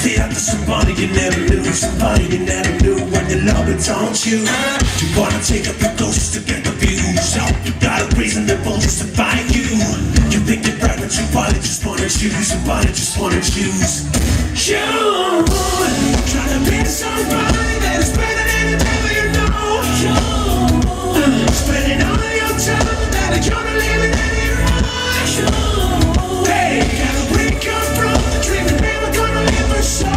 stayed after somebody you never knew, somebody you never knew when you love it, don't you? You wanna take up your clothes to get the views. Oh, you got a reason that will justify you. You think you're right, but you probably just wanna choose, somebody just wanna choose. You try to be somebody that is better than you ever you know. You spending all your time that you're gonna live it any right. Hey, gotta break up from the dream that never gonna live a soul.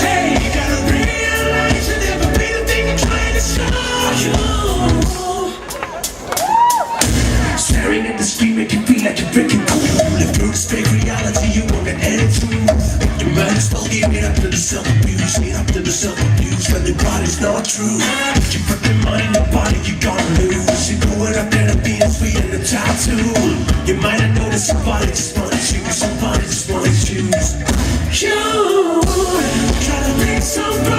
Hey, you gotta realize you'll never be the thing you're trying to show. Staring at the screen make you feel like you're breaking cool. Live through this fake reality, you won't get any truth. You might as well give it up to the self-abuse, get up to the self-abuse when the body's not true. You put the money in the body, you're gonna lose. You're going up there to be sweet in the tattoo. You might have noticed somebody just wanna choose, somebody just wanna choose. You try to be somebody